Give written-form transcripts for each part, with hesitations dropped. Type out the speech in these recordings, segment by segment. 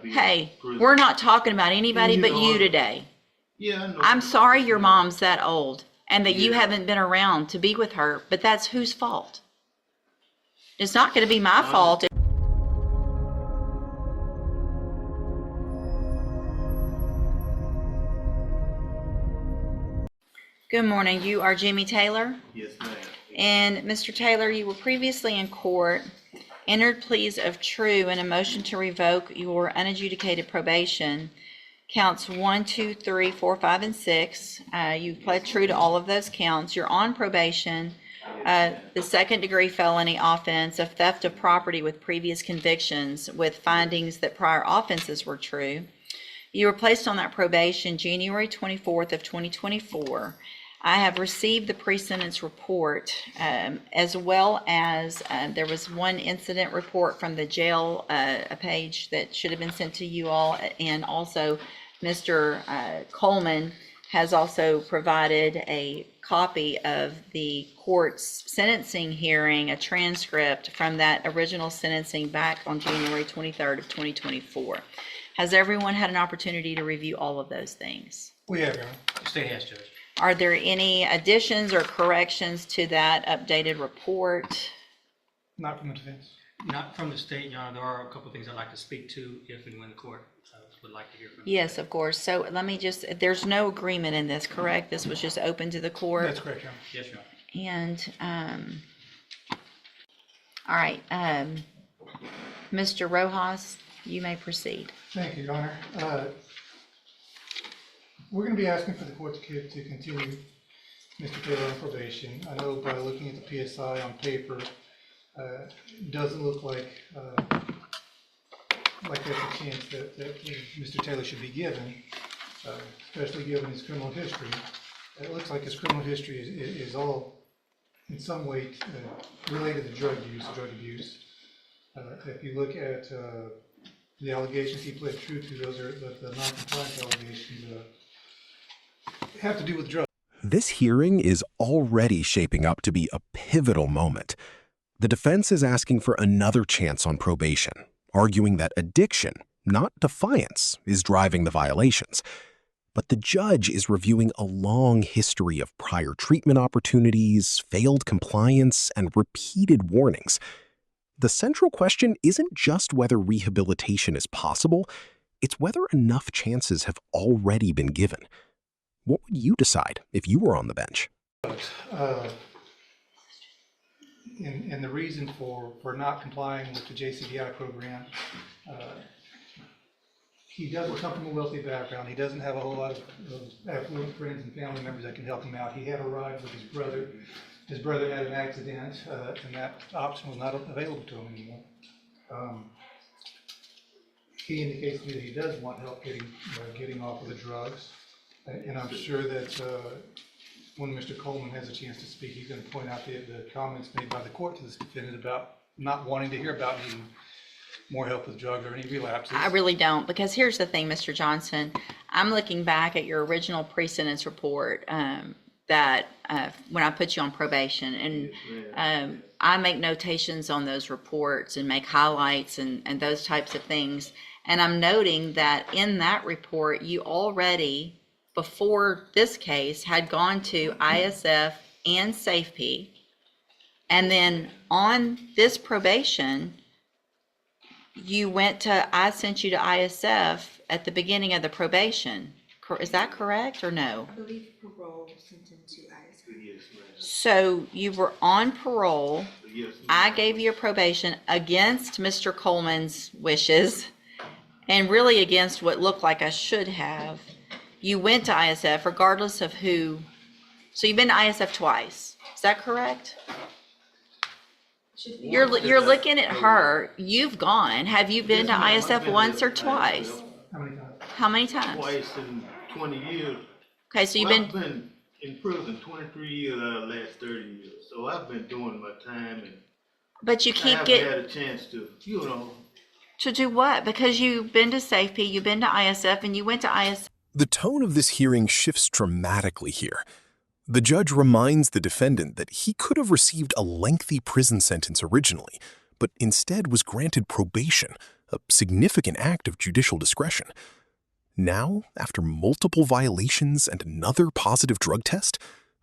Hey, we're not talking about anybody but you today. Yeah, I know. I'm sorry your mom's that old and that you haven't been around to be with her, but that's whose fault? It's not going to be my fault. Good morning. You are Jimmy Taylor? Yes, ma'am. And Mr. Taylor, you were previously in court, entered pleas of true and a motion to revoke your unadjudicated probation. Counts 1, 2, 3, 4, 5, and 6. You pled true to all of those counts. You're on probation. The second-degree felony offense of theft of property with previous convictions with findings that prior offenses were true. You were placed on that probation January 24th of 2024. I have received the pre-sentence report as well as there was one incident report from the jail, a page that should have been sent to you all, and also Mr. Coleman has also provided a copy of the court's sentencing hearing, a transcript from that original sentencing back on January 23rd of 2024. Has everyone had an opportunity to review all of those things? We have, Your Honor. State has, Judge. Are there any additions or corrections to that updated report? Not from the defense. Not from the state, Your Honor. There are a couple of things I'd like to speak to if and when the court would like to hear from you. Yes, of course. So let me just, there's no agreement in this, correct? This was just open to the court? That's correct, Your Honor. Yes, Your Honor. And, all right, Mr. Rojas, you may proceed. Thank you, Your Honor. We're going to be asking for the court to continue Mr. Taylor on probation. I know by looking at the PSI on paper, it doesn't look like there's a chance that Mr. Taylor should be given, especially given his criminal history. It looks like his criminal history is all in some way related to drug abuse. If you look at the allegations he pled true to, those are the non-compliance allegations have to do with drugs. This hearing is already shaping up to be a pivotal moment. The defense is asking for another chance on probation, arguing that addiction, not defiance, is driving the violations. But the judge is reviewing a long history of prior treatment opportunities, failed compliance, and repeated warnings. The central question isn't just whether rehabilitation is possible, it's whether enough chances have already been given. What would you decide if you were on the bench? And the reason for not complying with the JCDI program, he doesn't come from a wealthy background. He doesn't have a whole lot of affluent friends and family members that can help him out. He had a ride with his brother. His brother had an accident, and that option was not available to him anymore. He indicates to me that he does want help getting off of the drugs. And I'm sure that when Mr. Coleman has a chance to speak, he's going to point out the comments made by the court to this defendant about not wanting to hear about needing more help with drugs or any relapses. I really don't, because here's the thing, Mr. Johnson. I'm looking back at your original pre-sentence report that when I put you on probation, and I make notations on those reports and make highlights and those types of things. And I'm noting that in that report, you already, before this case, had gone to ISF and SafeP. And then on this probation, I sent you to ISF at the beginning of the probation. Is that correct or no? I believe parole sent him to ISF. Yes, ma'am. So you were on parole. Yes, ma'am. I gave you a probation against Mr. Coleman's wishes and really against what looked like I should have. You went to ISF regardless of who. So you've been to ISF twice. Is that correct? You're looking at her. You've gone. Have you been to ISF once or twice? How many times? How many times? Twice in 20 years. Okay, so I've been in prison 23 years out of the last 30 years. So I've been doing my time, and but you I keep haven't getting had a chance to, to do what? Because you've been to SafeP, you've been to ISF, and you went to ISF. The tone of this hearing shifts dramatically here. The judge reminds the defendant that he could have received a lengthy prison sentence originally, but instead was granted probation, a significant act of judicial discretion. Now, after multiple violations and another positive drug test,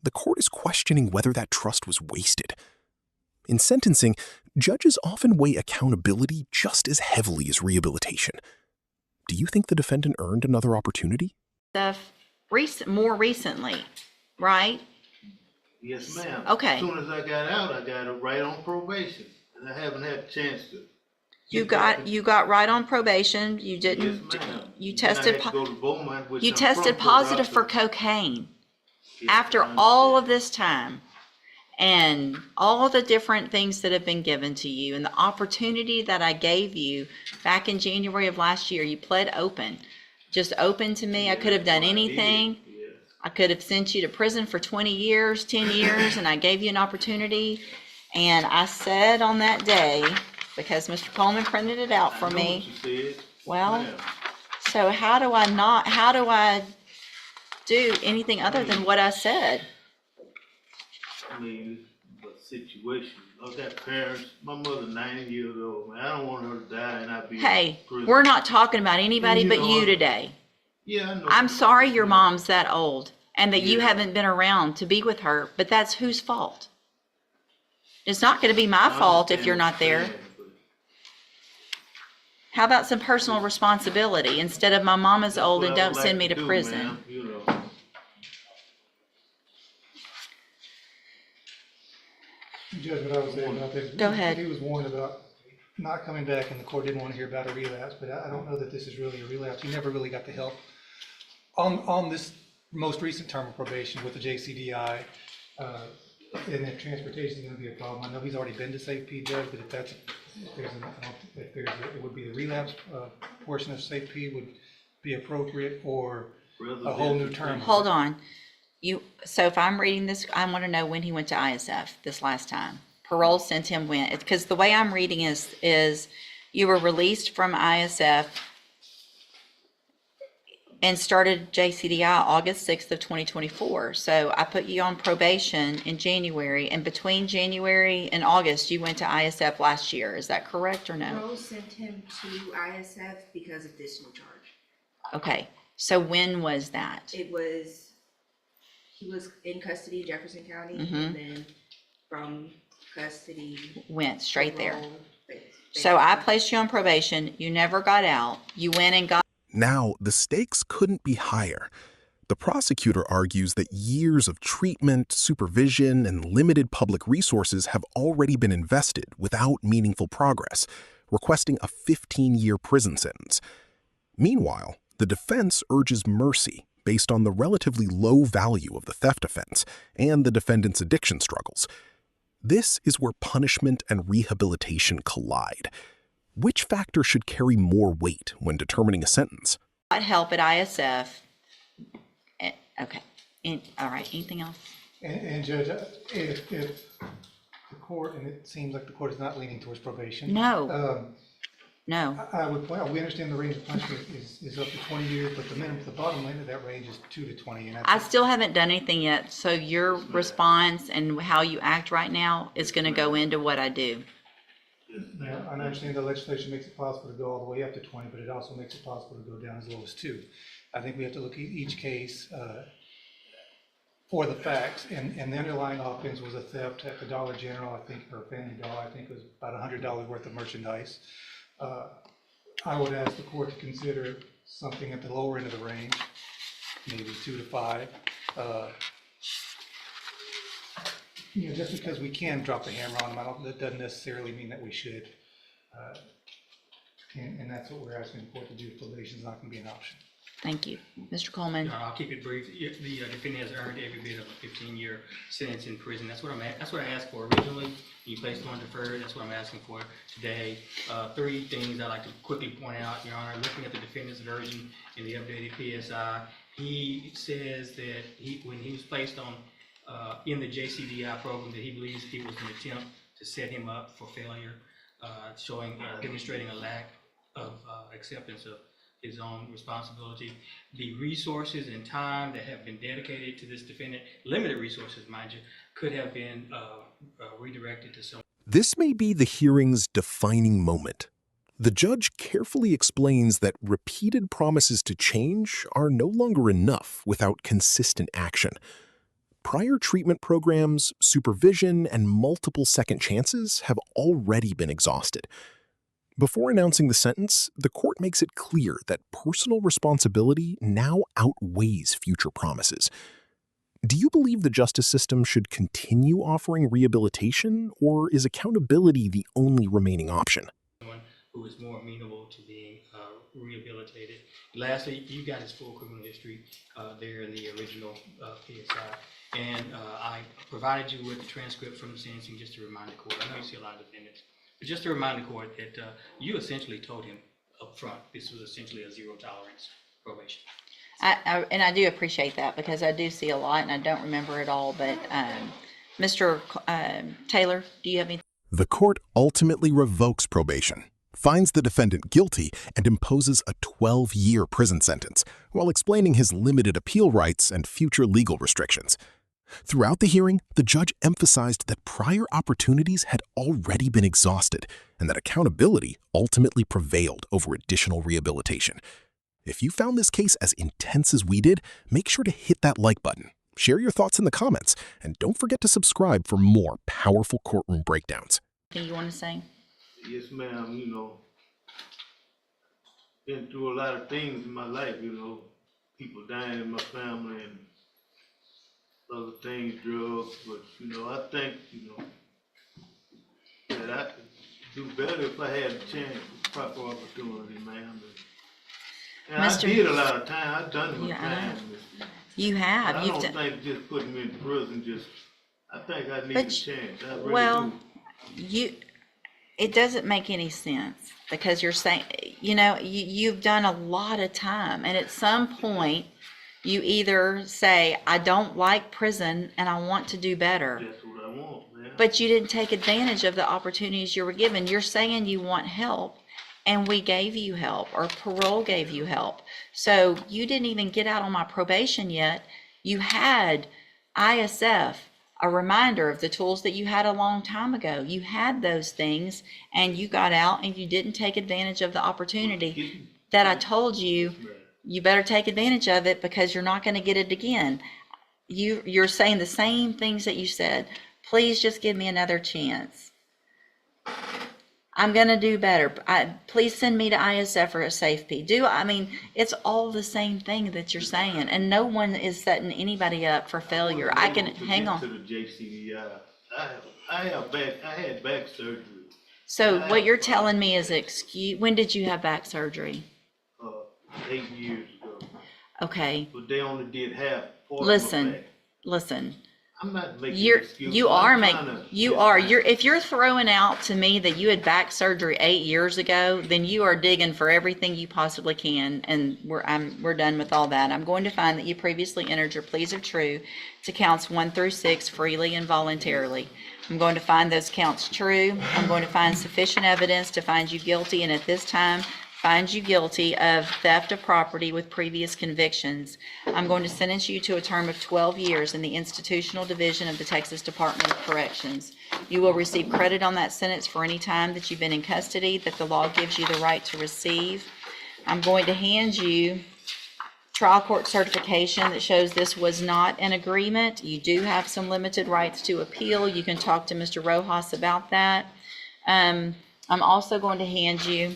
the court is questioning whether that trust was wasted. In sentencing, judges often weigh accountability just as heavily as rehabilitation. Do you think the defendant earned another opportunity? More recently, right? Yes, ma'am. Okay. As soon as I got out, I got it right on probation, and I haven't had a chance to. You got right on probation. You didn't. Yes, ma'am. You Then I tested. had to go to Beaumont, which You I'm tested from, positive so for cocaine Yes, after I all of understand. this time, and all the different things that have been given to you, and the opportunity that I gave you back in January of last year. You pled open, just open to me. I could have done Yes, I did. anything. Yes. I could have sent you to prison for 20 years, 10 years, and I gave you an opportunity. And I said on that day, because Mr. Coleman printed it out for I know me, what you said. well, Ma'am. so how do I do anything other than what I said? I mean, it's a situation. I got parents. My mother 90 years old. Man, I don't want her to die and I be Hey, in prison. we're not talking about anybody You but know, you today. Yeah, I know. I'm sorry your mom's that old and that you Yeah. haven't been around to be with her, but that's whose fault? It's not going to be my I fault if understand you're what not there. saying, but How about some personal responsibility instead of my mama's that's old what and I don't would send like me to do, prison? ma'am, you know. Judge, what I was saying about this. Go ahead. He was warned about not coming back, and the court didn't want to hear about a relapse, but I don't know that this is really a relapse. He never really got the help. On this most recent term of probation with the JCDI, and if transportation is going to be a problem, I know he's already been to Safe P, Judge, but it would be the relapse portion of Safe P would be appropriate, or a whole new term. Hold on. So if I'm reading this, I want to know when he went to ISF this last time. Parole sent him when, because the way I'm reading is you were released from ISF and started JCDI August 6th of 2024. So I put you on probation in January, and between January and August, you went to ISF last year. Is that correct or no? Rose sent him to ISF because of additional charge. Okay. So when was that? He was in custody in Jefferson County, Mhm. and then from custody. Went straight there. parole, So I basically. placed you on probation. You never got out. You went and got. Now, the stakes couldn't be higher. The prosecutor argues that years of treatment, supervision, and limited public resources have already been invested without meaningful progress, requesting a 15-year prison sentence. Meanwhile, the defense urges mercy based on the relatively low value of the theft offense and the defendant's addiction struggles. This is where punishment and rehabilitation collide. Which factor should carry more weight when determining a sentence? Got help at ISF. Okay. All right. Anything else? And Judge, if the court, and it seems like the court is not leaning towards probation. No. No. I would point out, we understand the range of punishment is up to 20 years, but the bottom line of that range is 2 to 20. And I still haven't done anything yet. So your response and how you act right now is going to go into what I do. Yeah, I understand the legislation makes it possible to go all the way up to 20, but it also makes it possible to go down as low as 2. I think we have to look at each case for the facts, and the underlying offense was a theft at the Dollar General, I think, or Family Dollar, I think it was about $100 worth of merchandise. I would ask the court to consider something at the lower end of the range, maybe 2 to 5. Just because we can drop the hammer on them, that doesn't necessarily mean that we should. And that's what we're asking the court to do. Probation is not going to be an option. Thank you. Mr. Coleman. I'll keep it brief. The defendant has earned every bit of a 15-year sentence in prison. That's what I asked for originally. You placed on deferred. That's what I'm asking for today. 3 things I'd like to quickly point out, Your Honor. Looking at the defendant's version in the updated PSI, he says that when he was placed on in the JCDI program, that he believes it was an attempt to set him up for failure, demonstrating a lack of acceptance of his own responsibility. The resources and time that have been dedicated to this defendant, limited resources, mind you, could have been redirected to someone. This may be the hearing's defining moment. The judge carefully explains that repeated promises to change are no longer enough without consistent action. Prior treatment programs, supervision, and multiple second chances have already been exhausted. Before announcing the sentence, the court makes it clear that personal responsibility now outweighs future promises. Do you believe the justice system should continue offering rehabilitation, or is accountability the only remaining option? Someone who is more amenable to being rehabilitated. Lastly, you got his full criminal history there in the original PSI. And I provided you with a transcript from the sentencing just to remind the court. I know you see a lot of defendants, but just to remind the court that you essentially told him up front this was essentially a zero tolerance probation. And I do appreciate that because I do see a lot and I don't remember it all, but Mr. Taylor, do you have anything? The court ultimately revokes probation, finds the defendant guilty, and imposes a 12-year prison sentence, while explaining his limited appeal rights and future legal restrictions. Throughout the hearing, the judge emphasized that prior opportunities had already been exhausted and that accountability ultimately prevailed over additional rehabilitation. If you found this case as intense as we did, make sure to hit that like button, share your thoughts in the comments, and don't forget to subscribe for more powerful courtroom breakdowns. Anything you want to say? Yes, ma'am, been through a lot of things in my life, people dying in my family and other things, drugs, but, I think, that I could do better if I had a chance, proper opportunity, ma'am. And I did a lot of time, I've done my time. You have. I don't think just putting me in prison, I think I need a chance, I really do. It doesn't make any sense because you're saying, you've done a lot of time, and at some point you either say, I don't like prison and I want to do better. That's what I want, man. But you didn't take advantage of the opportunities you were given. You're saying you want help, and we gave you help, or parole gave you help. So you didn't even get out on my probation yet. You had ISF, a reminder of the tools that you had a long time ago. You had those things, and you got out, and you didn't take advantage of the opportunity that I told you. You better take advantage of it because you're not going to get it again. You're saying the same things that you said. Please just give me another chance. I'm going to do better. Please send me to ISF or a safe P. It's all the same thing that you're saying, and no one is setting anybody up for failure. I can hang on. To the JCDI. I had back surgery. So what you're telling me is when did you have back surgery? 8 years ago. Okay. But they only did half. Listen. I'm not making If you're throwing out to me that you had back surgery 8 years ago, then you are digging for everything you possibly can, and we're done with all that. I'm going to find that you previously entered your pleas are true to counts 1 through 6 freely and voluntarily. I'm going to find those counts true. I'm going to find sufficient evidence to find you guilty, and at this time find you guilty of theft of property with previous convictions. I'm going to sentence you to a term of 12 years in the Institutional Division of the Texas Department of Corrections. You will receive credit on that sentence for any time that you've been in custody that the law gives you the right to receive. I'm going to hand you trial court certification that shows this was not an agreement. You do have some limited rights to appeal. You can talk to Mr. Rojas about that. I'm also going to hand you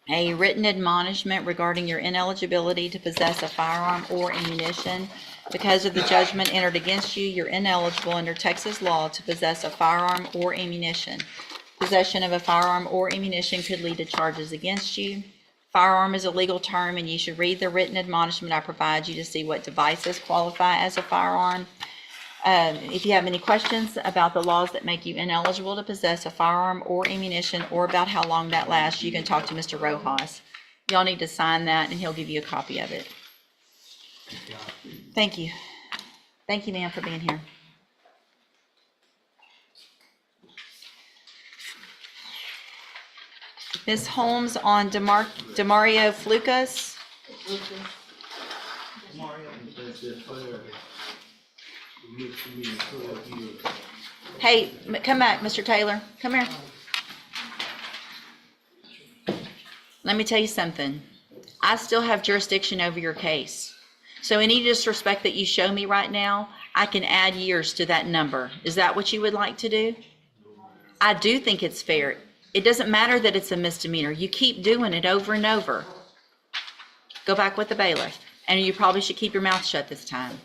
a written admonishment regarding your ineligibility to possess a firearm or ammunition. Because of the judgment entered against you, you're ineligible under Texas law to possess a firearm or ammunition. Possession of a firearm or ammunition could lead to charges against you. Firearm is a legal term, and you should read the written admonishment I provide you to see what devices qualify as a firearm. If you have any questions about the laws that make you ineligible to possess a firearm or ammunition, or about how long that lasts, you can talk to Mr. Rojas. Y'all need to sign that, and he'll give you a copy of it. Thank you. Thank you, ma'am, for being here. Ms. Holmes on Demario Flukas. That's just fair. It looks to me 12 years. Hey, come back, Mr. Taylor, come here. Let me tell you something. I still have jurisdiction over your case. So any disrespect that you show me right now, I can add years to that number. Is that what you would like to do? I do think it's fair. It doesn't matter that it's a misdemeanor. You keep doing it over and over. Go back with the bailiff. And you probably should keep your mouth shut this time.